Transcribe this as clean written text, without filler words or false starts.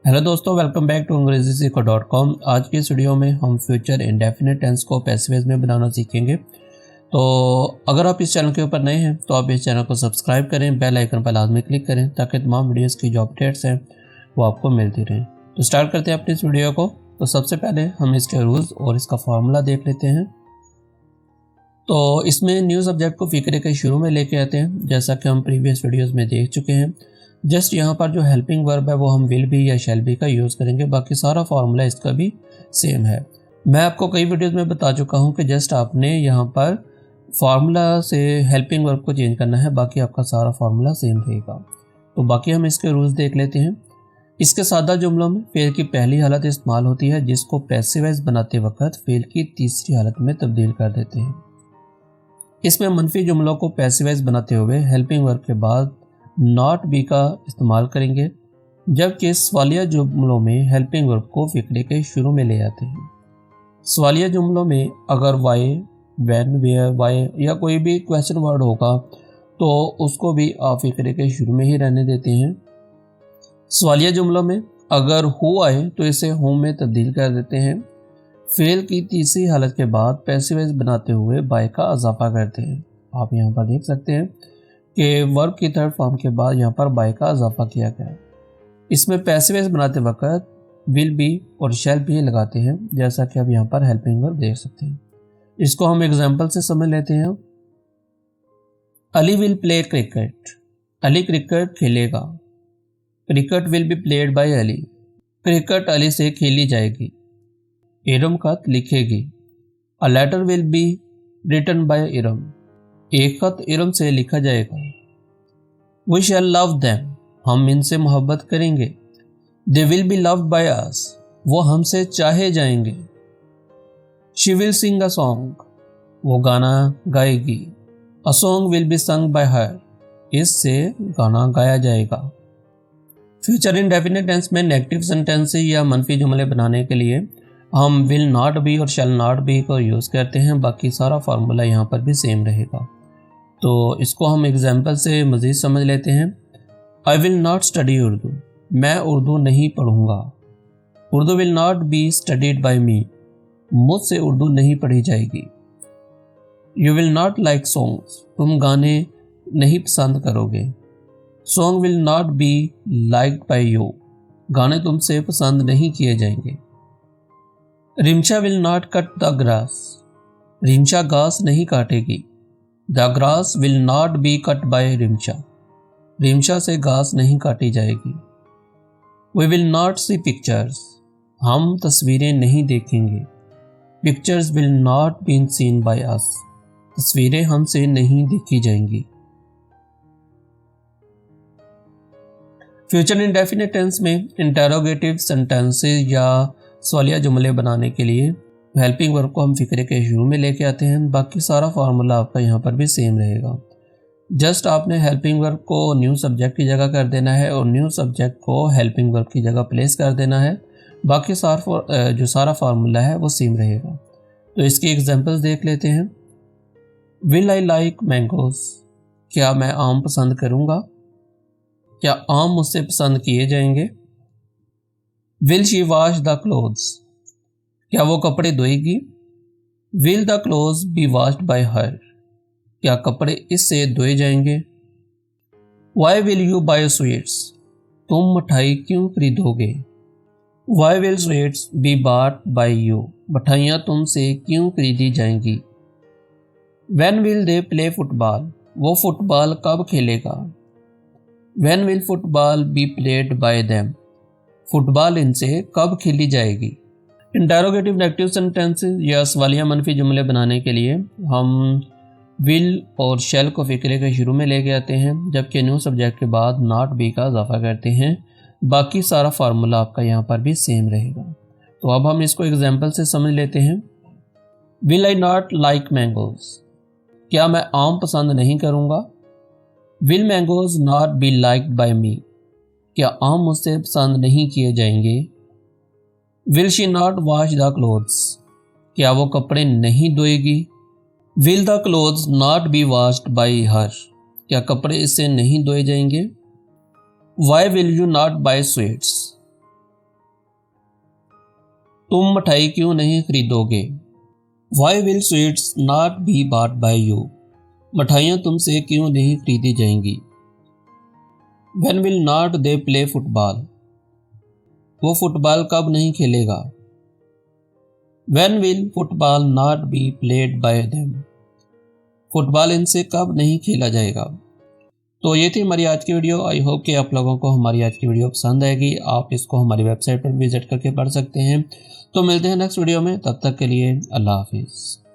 Hello दोस्तों, welcome back to अंग्रेजीसीखो.com। आज की इस वीडियो में हम फ्यूचर इंडेफिनिट टेंस को पैसिव वॉइस में बनाना सीखेंगे। तो अगर आप इस चैनल के ऊपर नए हैं तो आप इस चैनल को सब्सक्राइब करें, बेल आइकन पर लाजमी क्लिक करें ताकि तमाम वीडियोस की जो अपडेट्स हैं वो आपको मिलती रहें। तो स्टार्ट करते हैं अपनी इस वीडियो को। तो सबसे पहले हम इसके रूल्स और इसका फार्मूला देख लेते हैं। तो इसमें न्यू सब्जेक्ट को फिक्रे के शुरू में लेके आते हैं, जैसा कि हम प्रीवियस वीडियोज़ में देख चुके हैं। जस्ट यहाँ पर जो हेल्पिंग वर्ब है वो हम विल बी या शैल बी का यूज़ करेंगे, बाकी सारा फार्मूला इसका भी सेम है। मैं आपको कई वीडियोस में बता चुका हूँ कि जस्ट आपने यहाँ पर फार्मूला से हेल्पिंग वर्ब को चेंज करना है, बाकी आपका सारा फार्मूला सेम रहेगा। तो बाकी हम इसके रूल्स देख लेते हैं। इसके सादा जुमलों में फेल की पहली हालत इस्तेमाल होती है, जिसको पैसिव वॉइस बनाते वक्त फेल की तीसरी हालत में तब्दील कर देते हैं। इसमें मनफी जुमलों को पैसिव वॉइस बनाते हुए हेल्पिंग वर्ब के बाद नॉट बी का इस्तेमाल करेंगे, जबकि सवालिया जुमलों में हेल्पिंग वर्ब को फिक्रे के शुरू में ले आते हैं। सवालिया जुमलों में अगर वाई, व्हेन, वेयर, वाई या कोई भी क्वेश्चन वर्ड होगा तो उसको भी आप फिक्रे के शुरू में ही रहने देते हैं। सवालिया जुमलों में अगर हु आए तो इसे होम में तब्दील कर देते हैं। फेल की तीसरी हालत के बाद पैसिव वॉइस बनाते हुए बाय का इजाफा करते हैं। आप यहाँ पर देख सकते हैं कि वर्ब की थर्ड फॉर्म के बाद यहाँ पर बाय का इजाफा किया गया है। इसमें पैसिव वॉइस बनाते वक्त विल बी और शैल बी लगाते हैं, जैसा कि आप यहाँ पर हेल्पिंग वर्ब देख सकते हैं। इसको हम एग्जाम्पल से समझ लेते हैं। Ali will play cricket, Ali cricket खेलेगा। Cricket will be played by Ali, cricket Ali से खेली जाएगी। इरम खत लिखेगी। A letter will be written by Iram, एक खत इरम से लिखा जाएगा। वी शैल लव देम, हम इनसे मोहब्बत करेंगे। They will be loved by us, वो हमसे चाहे जाएंगे। She will sing a song, वो गाना गाएगी। A song will be sung by her, इससे गाना गाया जाएगा। फ्यूचर इंडेफिनिट टेंस में नेगेटिव सेंटेंसेस या मनफी जुमले बनाने के लिए हम विल नॉट बी और शैल नॉट बी को यूज़ करते हैं, बाकी सारा फार्मूला यहाँ पर भी सेम रहेगा। तो इसको हम एग्जाम्पल से मज़ीद समझ लेते हैं। I will not study Urdu, मैं उर्दू नहीं पढ़ूँगा। Urdu will not be studied by me, मुझसे उर्दू नहीं पढ़ी जाएगी। You will not like songs, तुम गाने नहीं पसंद करोगे। Song will not be liked by you, गाने तुमसे पसंद नहीं किए जाएंगे। Rimsha will not cut the grass, Rimsha घास नहीं काटेगी। The grass will not be cut by Rimsha, Rimsha से घास नहीं काटी जाएगी। We will not see pictures, हम तस्वीरें नहीं देखेंगे। Pictures will not be seen by us, तस्वीरें हमसे नहीं देखी जाएंगी। फ्यूचर इंडेफिनिट टेंस में इंटरोगेटिव सेंटेंसेस या सवालिया जुमले बनाने के लिए हेल्पिंग वर्ब को हम फिक्रे के शुरू में लेके आते हैं, बाकी सारा फार्मूला आपका यहाँ पर भी सेम रहेगा। जस्ट आपने हेल्पिंग वर्ब को न्यू सब्जेक्ट की जगह कर देना है और न्यू सब्जेक्ट को हेल्पिंग वर्ब की जगह प्लेस कर देना है, बाकी जो सारा फार्मूला है वो सेम रहेगा। तो इसकी एग्जांपल्स देख लेते हैं। विल आई लाइक मैंगोज, क्या मैं आम पसंद करूँगा, क्या आम मुझसे पसंद किए जाएंगे। Will she wash the clothes, क्या वो कपड़े धोएगी। Will the clothes be washed by her, क्या कपड़े इससे धोए जाएंगे। Why will you buy sweets, तुम मिठाई क्यों खरीदोगे। Why will sweets be bought by you, मिठाइयाँ तुमसे क्यों खरीदी जाएंगी। When will they play football, वो फुटबॉल कब खेलेगा। When will football be played by them, football इनसे कब खेली जाएगी। इंटरोगेटिव नेगेटिव सेंटेंसेस या सवालिया मनफी जुमले बनाने के लिए हम विल और शैल को फिक्रे के शुरू में लेके आते हैं, जबकि न्यू सब्जेक्ट के बाद नॉट बी का इजाफा करते हैं। बाकी सारा फार्मूला आपका यहाँ पर भी सेम रहेगा। तो अब हम इसको एग्जाम्पल से समझ लेते हैं। Will I not like mangoes, क्या मैं आम पसंद नहीं करूँगा। Will mangoes not be liked by me, क्या आम मुझसे पसंद नहीं किए जाएंगे। Will she not wash the clothes, क्या वो कपड़े नहीं धोएगी। Will the clothes not be washed by her, क्या कपड़े इससे नहीं धोए जाएंगे। Why will you not buy sweets, तुम मिठाई क्यों नहीं खरीदोगे? Why will sweets not B bought by you? मिठाइयाँ तुमसे क्यों नहीं खरीदी जाएंगी? When will not they play football? वो फुटबॉल कब नहीं खेलेगा? When will football not be played by them? Football इनसे कब नहीं खेला जाएगा? तो ये थी हमारी आज की वीडियो। आई होप कि आप लोगों को हमारी आज की वीडियो पसंद आएगी। आप इसको हमारी वेबसाइट पर विजिट करके पढ़ सकते हैं। तो मिलते हैं नेक्स्ट वीडियो में, तब तक के लिए अल्लाह हाफिज़।